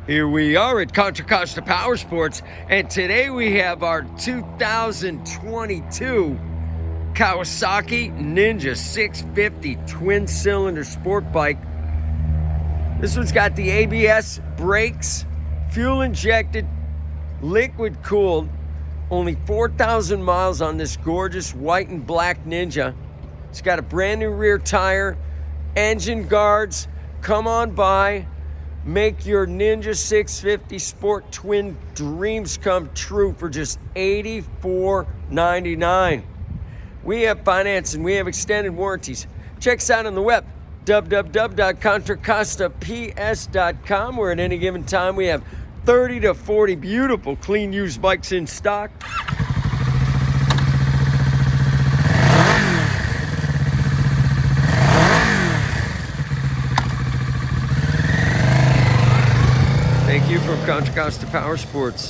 Here we are at Contra Costa Powersports, and today we have our 2022 Kawasaki Ninja 650 twin-cylinder sport bike. This one's got the ABS brakes, fuel-injected, liquid-cooled, only 4,000 miles on this gorgeous white and black Ninja. It's got a brand new rear tire, engine guards. Come on by. Make your Ninja 650 Sport Twin dreams come true for just $84.99. We have financing, we have extended warranties. Check us out on the web, www.contracostaps.com, where at any given time we have 30 to 40 beautiful clean used bikes in stock. Thank you from Contra Costa Powersports.